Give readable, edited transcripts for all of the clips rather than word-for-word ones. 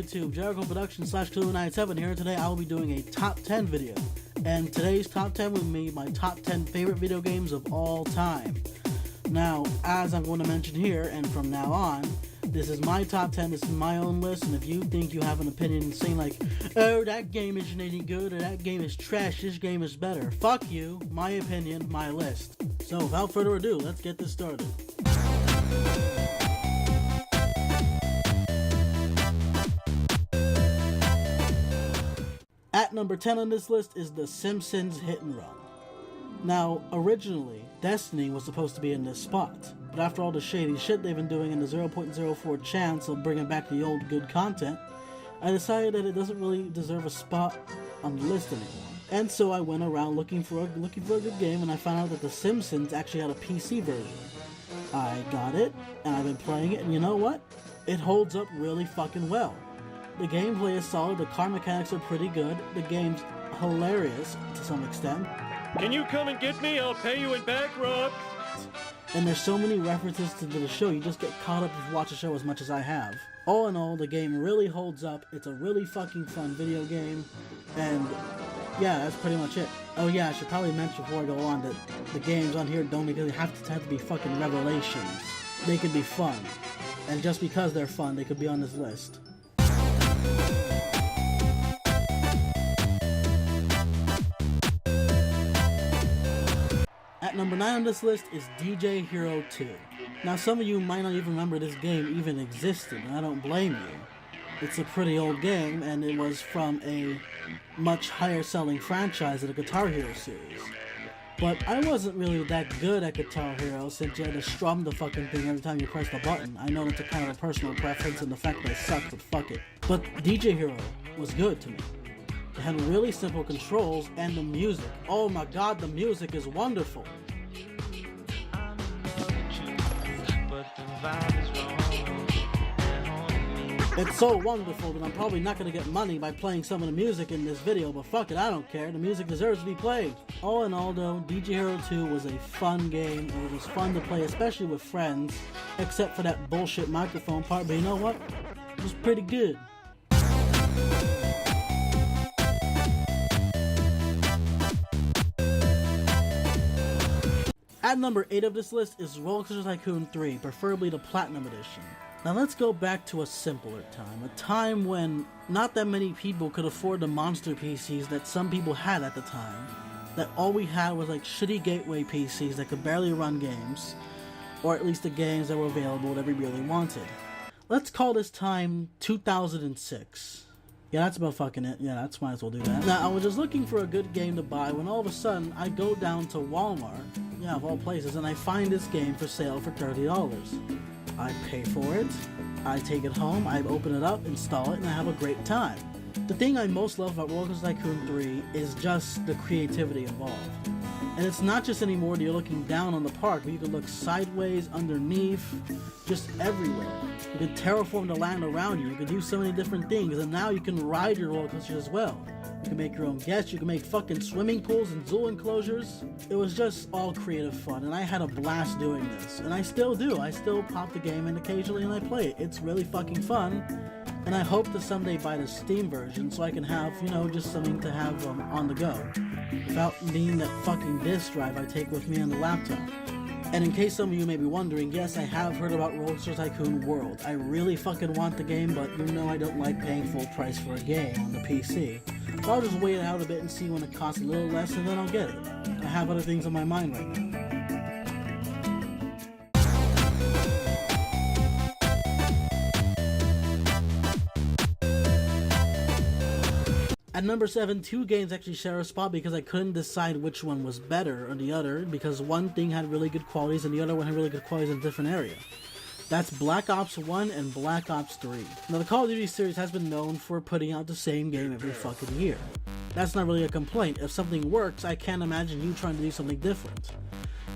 YouTube? Jericho Productions /Clue97 here. Today I will be doing a top 10 video. And today's top 10 will be my top 10 favorite video games of all time. Now, as I'm going to mention here, and from now on, this is my top 10, this is my own list, and if you think you have an opinion saying like, oh, that game isn't any good, or that game is trash, this game is better, fuck you, my opinion, my list. So without further ado, let's get this started. At number 10 on this list is The Simpsons Hit and Run. Now, originally, Destiny was supposed to be in this spot, but after all the shady shit they've been doing and the 0.04 chance of bringing back the old good content, I decided that it doesn't really deserve a spot on the list anymore. And so I went around looking for a good game, and I found out that The Simpsons actually had a PC version. I got it, and I've been playing it, and you know what? It holds up really fucking well. The gameplay is solid, the car mechanics are pretty good, the game's hilarious to some extent. Can you come and get me? I'll pay you in back rub. And there's so many references to the show, you just get caught up if you watch the show as much as I have. All in all, the game really holds up, it's a really fucking fun video game, and yeah, that's pretty much it. Oh yeah, I should probably mention before I go on that the games on here don't really have to be fucking revelations. They could be fun, and just because they're fun, they could be on this list. At number 9 on this list is DJ Hero 2. Now some of you might not even remember this game even existed, and I don't blame you. It's a pretty old game, and it was from a much higher selling franchise of the Guitar Hero series. But I wasn't really that good at Guitar Hero since you had to strum the fucking thing every time you press the button. I know it's a kind of a personal preference and the fact that it sucked, but fuck it. But DJ Hero was good to me. It had really simple controls, and the music. Oh my god, the music is wonderful. It's so wonderful that I'm probably not going to get money by playing some of the music in this video, but fuck it, I don't care. The music deserves to be played. All in all though, DJ Hero 2 was a fun game, and it was fun to play, especially with friends, except for that bullshit microphone part, but you know what? It was pretty good. At number 8 of this list is Roller Coaster Tycoon 3, preferably the Platinum Edition. Now let's go back to a simpler time, a time when not that many people could afford the monster PCs that some people had at the time, that all we had was like shitty gateway PCs that could barely run games, or at least the games that were available that we really wanted. Let's call this time 2006. Yeah, that's about fucking it. Yeah, that's might as well do that. Now, I was just looking for a good game to buy when all of a sudden I go down to Walmart, yeah, of all places, and I find this game for sale for $30. I pay for it, I take it home, I open it up, install it, and I have a great time. The thing I most love about Roller Coaster Tycoon 3 is just the creativity involved. And it's not just anymore that you're looking down on the park, but you can look sideways, underneath, just everywhere. You can terraform the land around you, you can do so many different things, and now you can ride your roller coasters as well. You can make your own guests, you can make fucking swimming pools and zoo enclosures. It was just all creative fun, and I had a blast doing this. And I still do, I still pop the game in occasionally and I play it. It's really fucking fun, and I hope to someday buy the Steam version so I can have, you know, just something to have on the go, without needing that fucking disk drive I take with me on the laptop. And in case some of you may be wondering, yes, I have heard about Roller Coaster Tycoon World. I really fucking want the game, but you know I don't like paying full price for a game on the PC. So I'll just wait it out a bit and see when it costs a little less, and then I'll get it. I have other things on my mind right now. At number 7, two games actually share a spot because I couldn't decide which one was better or the other, because one thing had really good qualities and the other one had really good qualities in a different area. That's Black Ops 1 and Black Ops 3. Now the Call of Duty series has been known for putting out the same game every fucking year. That's not really a complaint. If something works, I can't imagine you trying to do something different.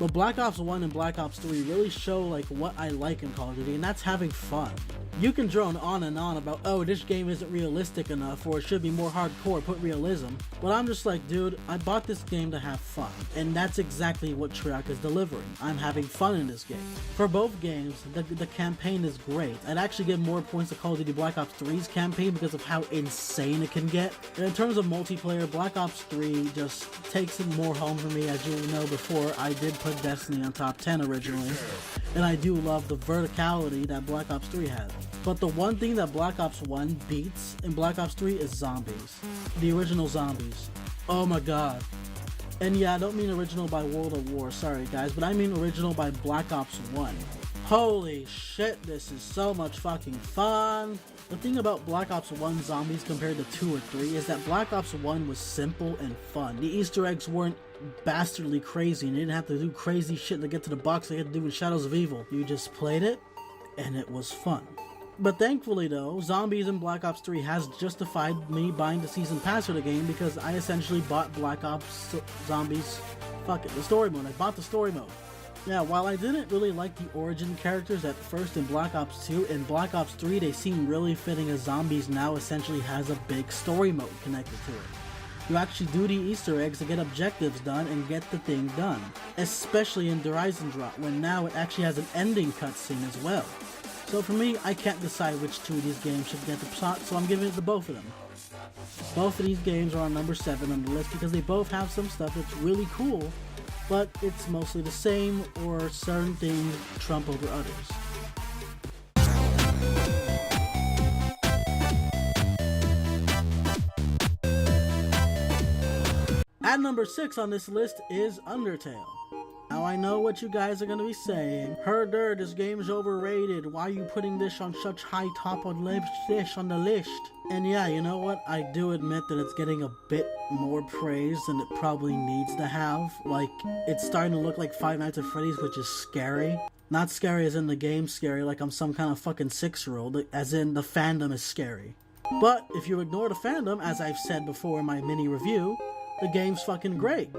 But Black Ops 1 and Black Ops 3 really show like what I like in Call of Duty, and that's having fun. You can drone on and on about, oh, this game isn't realistic enough, or it should be more hardcore, put realism. But I'm just like, dude, I bought this game to have fun. And that's exactly what Treyarch is delivering. I'm having fun in this game. For both games, the campaign is great. I'd actually give more points to Call of Duty Black Ops 3's campaign because of how insane it can get. And in terms of multiplayer, Black Ops 3 just takes it more home for me. As you know before, I did put Destiny on top 10 originally. And I do love the verticality that Black Ops 3 has. But the one thing that Black Ops 1 beats in Black Ops 3 is zombies. The original zombies. Oh my god. And yeah, I don't mean original by World of War, sorry guys, but I mean original by Black Ops 1. Holy shit, this is so much fucking fun. The thing about Black Ops 1 zombies compared to 2 or 3 is that Black Ops 1 was simple and fun. The Easter eggs weren't bastardly crazy and you didn't have to do crazy shit to get to the box like you had to do in Shadows of Evil. You just played it, and it was fun. But thankfully though, zombies in Black Ops 3 has justified me buying the season pass for the game because I essentially bought Black Ops Zombies, fuck it, the story mode. I bought the story mode. Yeah, while I didn't really like the origin characters at first in Black Ops 2, in Black Ops 3 they seem really fitting as zombies now essentially has a big story mode connected to it. You actually do the Easter eggs to get objectives done and get the thing done. Especially in Horizon Drop, when now it actually has an ending cutscene as well. So for me, I can't decide which two of these games should get the slot, so I'm giving it to both of them. Both of these games are on number 7 on the list because they both have some stuff that's really cool, but it's mostly the same or certain things trump over others. At number 6 on this list is Undertale. Now I know what you guys are gonna be saying. Herder, this game is overrated. Why are you putting this on such high top on the list? And yeah, you know what? I do admit that it's getting a bit more praise than it probably needs to have. Like, it's starting to look like Five Nights at Freddy's, which is scary. Not scary as in the game scary, like I'm some kind of fucking 6-year-old, as in the fandom is scary. But if you ignore the fandom, as I've said before in my mini review, the game's fucking great.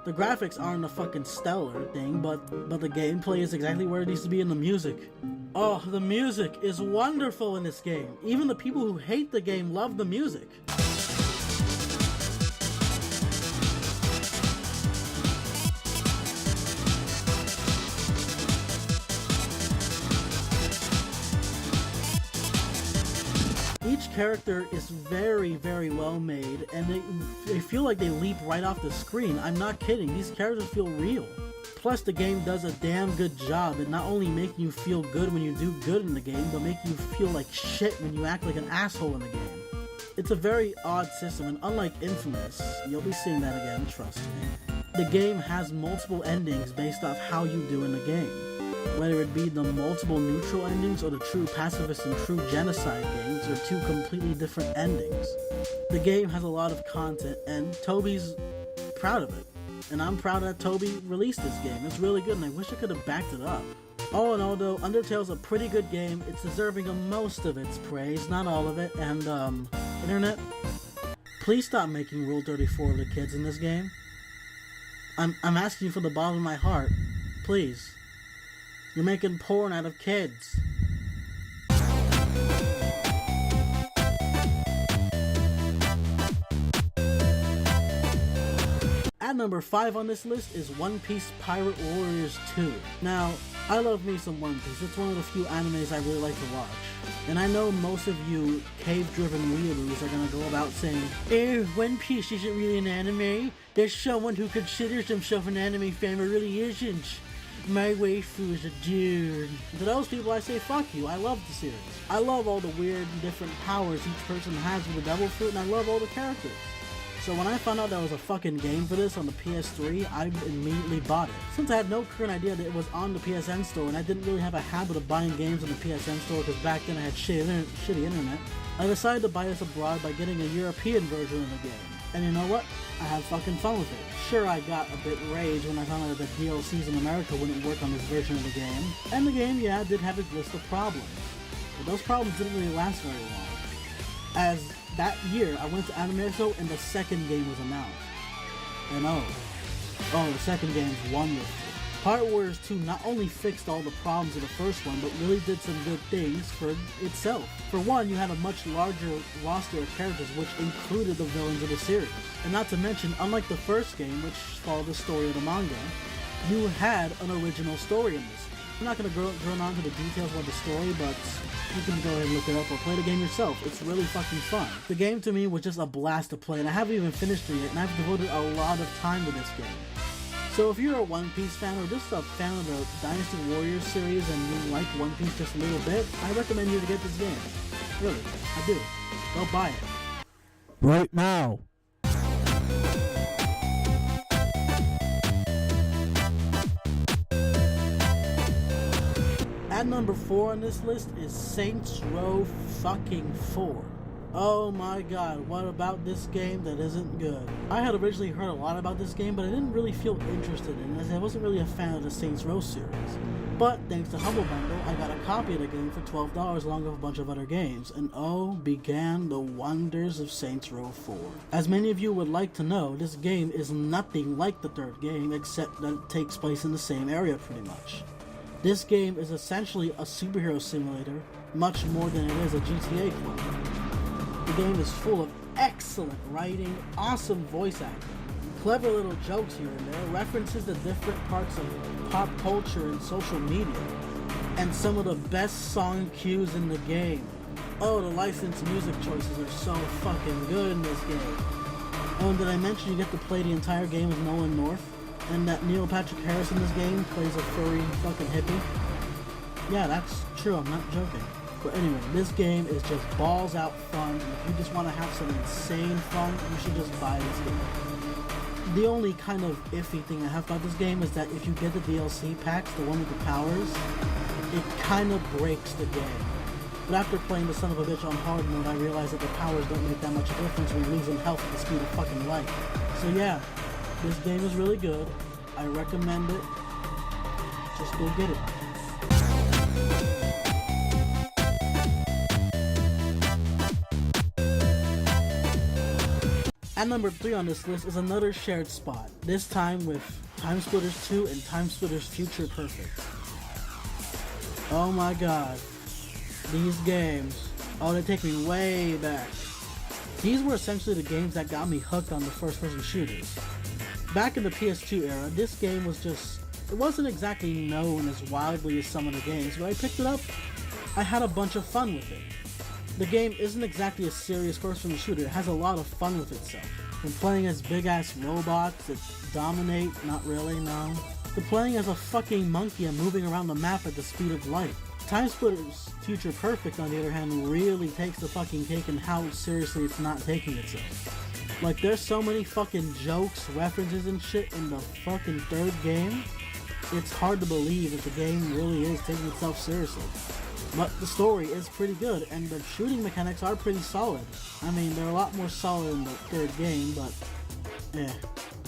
The graphics aren't a fucking stellar thing, but the gameplay is exactly where it needs to be in the music. Oh, the music is wonderful in this game. Even the people who hate the game love the music. Each character is very, very well made, and they feel like they leap right off the screen. I'm not kidding, these characters feel real. Plus, the game does a damn good job at not only making you feel good when you do good in the game, but making you feel like shit when you act like an asshole in the game. It's a very odd system, and unlike Infamous, you'll be seeing that again, trust me. The game has multiple endings based off how you do in the game. Whether it be the multiple neutral endings or the true pacifist and true genocide games, are two completely different endings. The game has a lot of content, and Toby's proud of it. And I'm proud that Toby released this game. It's really good, and I wish I could have backed it up. All in all though, Undertale's a pretty good game. It's deserving of most of its praise, not all of it, and Internet, please stop making Rule 34 of the kids in this game. I'm asking you from the bottom of my heart, please. You're making porn out of kids. At number 5 on this list is One Piece Pirate Warriors 2. Now, I love me some One Piece. It's one of the few animes I really like to watch. And I know most of you cave-driven weeaboos are gonna go about saying, One Piece isn't really an anime. There's someone who considers himself an anime fan but really isn't. My waifu is a dude. To those people I say, fuck you, I love the series. I love all the weird and different powers each person has with the devil fruit, and I love all the characters. So when I found out there was a fucking game for this on the PS3, I immediately bought it. Since I had no current idea that it was on the PSN store, and I didn't really have a habit of buying games on the PSN store because back then I had shitty internet, I decided to buy this abroad by getting a European version of the game. And you know what? I had fucking fun with it. Sure, I got a bit rage when I found out that the DLCs in America wouldn't work on this version of the game. And the game, yeah, did have its list of problems. But those problems didn't really last very long. As that year, I went to Anime Expo and the second game was announced. And the second game's wonderful. Pirate Warriors 2 not only fixed all the problems of the first one, but really did some good things for itself. For one, you had a much larger roster of characters, which included the villains of the series. And not to mention, unlike the first game, which followed the story of the manga, you had an original story in this. I'm not going to go on to the details of the story, but you can go ahead and look it up or play the game yourself. It's really fucking fun. The game to me was just a blast to play, and I haven't even finished it yet, and I've devoted a lot of time to this game. So if you're a One Piece fan or just a fan of the Dynasty Warriors series and you like One Piece just a little bit, I recommend you to get this game. Really, I do. Go buy it. Right now. At number 4 on this list is Saints Row fucking 4. Oh my god, what about this game that isn't good? I had originally heard a lot about this game, but I didn't really feel interested in it as I wasn't really a fan of the Saints Row series. But thanks to Humble Bundle, I got a copy of the game for $12 along with a bunch of other games, and oh, began the wonders of Saints Row 4. As many of you would like to know, this game is nothing like the third game, except that it takes place in the same area pretty much. This game is essentially a superhero simulator, much more than it is a GTA clone. The game is full of excellent writing, awesome voice acting, clever little jokes here and there, references to different parts of pop culture and social media, and some of the best song cues in the game. Oh, the licensed music choices are so fucking good in this game. Oh, and did I mention you get to play the entire game as Nolan North? And that Neil Patrick Harris in this game plays a furry fucking hippie? Yeah, that's true, I'm not joking. But anyway, this game is just balls out fun, and if you just want to have some insane fun, you should just buy this game. The only kind of iffy thing I have about this game is that if you get the DLC packs, the one with the powers, it kind of breaks the game. But after playing the son of a bitch on hard mode, I realized that the powers don't make that much difference when you're losing health at the speed of fucking light. So yeah, this game is really good. I recommend it. Just go get it. At number 3 on this list is another shared spot, this time with Time Splitters 2 and Time Splitters Future Perfect. Oh my god, these games, oh, they take me way back. These were essentially the games that got me hooked on the first-person shooters. Back in the PS2 era, this game was just, it wasn't exactly known as widely as some of the games, but I picked it up, I had a bunch of fun with it. The game isn't exactly a serious first-person shooter, it has a lot of fun with itself. From playing as big-ass robots that dominate, not really, no. To playing as a fucking monkey and moving around the map at the speed of light. Time Splitters Future Perfect, on the other hand, really takes the fucking cake in how seriously it's not taking itself. Like, there's so many fucking jokes, references, and shit in the fucking third game, it's hard to believe that the game really is taking itself seriously. But the story is pretty good, and the shooting mechanics are pretty solid. I mean, they're a lot more solid in the third game, but eh.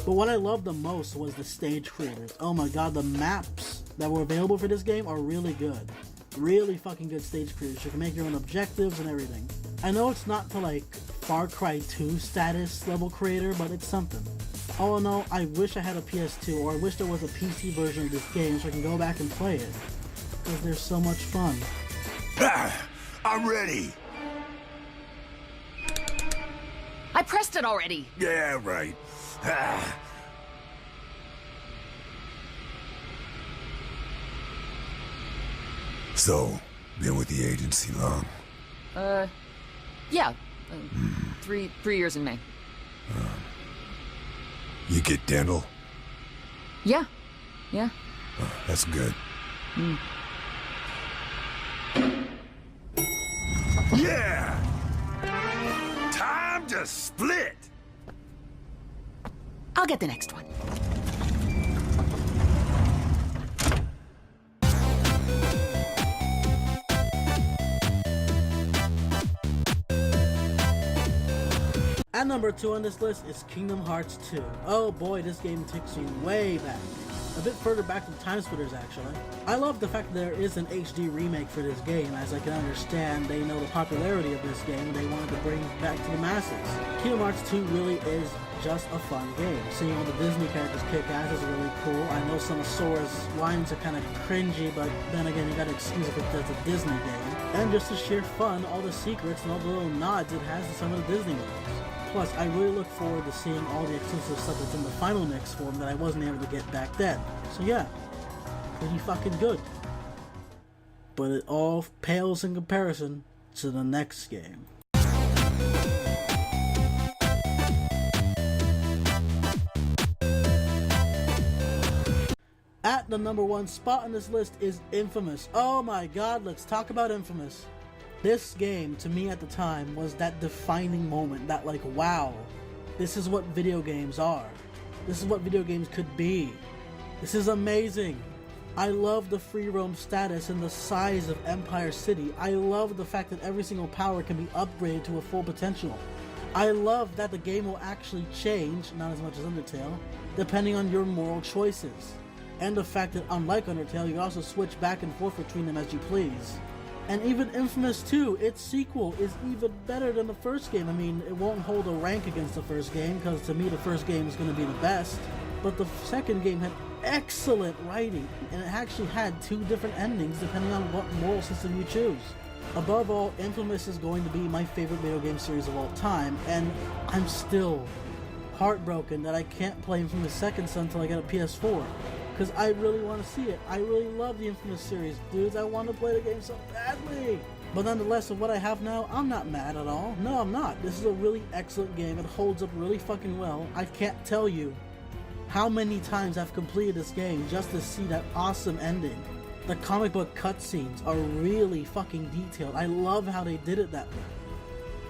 But what I loved the most was the stage creators. Oh my god, the maps that were available for this game are really good. Really fucking good stage creators. You can make your own objectives and everything. I know it's not to like Far Cry 2 status level creator, but it's something. All in all, I wish I had a PS2, or I wish there was a PC version of this game so I can go back and play it. Because they're so much fun. I'm ready. I pressed it already. Yeah, right. So, been with the agency long? Yeah. 3 years in May. You get dental? Yeah. That's good. Yeah! Time to split! I'll get the next one. At number 2 on this list is Kingdom Hearts 2. Oh boy, this game takes me way back. a bit further back than Time Splitters actually. I love the fact that there is an HD remake for this game, as I can understand they know the popularity of this game and they wanted to bring it back to the masses. Kingdom Hearts 2 really is just a fun game. Seeing all the Disney characters kick ass is really cool. I know some of Sora's lines are kind of cringy, but then again, you gotta excuse it because it's a Disney game. And just the sheer fun, all the secrets and all the little nods it has to some of the Disney movies. Plus, I really look forward to seeing all the exclusive stuff that's in the final mix form that I wasn't able to get back then. So yeah, pretty fucking good. But it all pales in comparison to the next game. At the number 1 spot on this list is Infamous. Oh my god, let's talk about Infamous. This game, to me at the time, was that defining moment, that like, wow, this is what video games are. This is what video games could be. This is amazing. I love the free roam status and the size of Empire City. I love the fact that every single power can be upgraded to a full potential. I love that the game will actually change, not as much as Undertale, depending on your moral choices. And the fact that unlike Undertale, you can also switch back and forth between them as you please. And even Infamous 2, its sequel, is even better than the first game. I mean, it won't hold a rank against the first game, because to me the first game is going to be the best. But the second game had excellent writing, and it actually had 2 different endings depending on what moral system you choose. Above all, Infamous is going to be my favorite video game series of all time, and I'm still heartbroken that I can't play Infamous Second Son until I get a PS4. Because I really want to see it. I really love the Infamous series, dudes. I want to play the game so badly. But nonetheless, of what I have now, I'm not mad at all. No, I'm not. This is a really excellent game. It holds up really fucking well. I can't tell you how many times I've completed this game just to see that awesome ending. The comic book cutscenes are really fucking detailed. I love how they did it that way.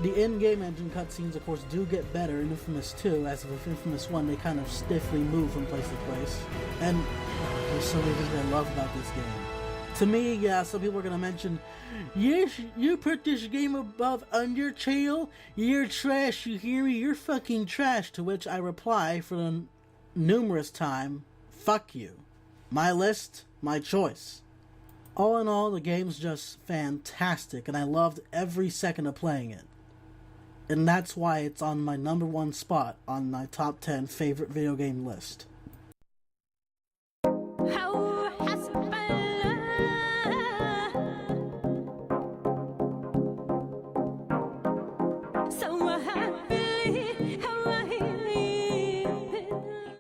The in-game engine cutscenes, of course, do get better in Infamous 2, as with Infamous 1, they kind of stiffly move from place to place. And there's so many things I love about this game. To me, yeah, some people are going to mention, yes, you put this game above Undertale? You're trash, you hear me? You're fucking trash. To which I reply for the numerous time, fuck you. My list, my choice. All in all, the game's just fantastic, and I loved every second of playing it. And that's why it's on my number 1 spot on my top 10 favorite video game list.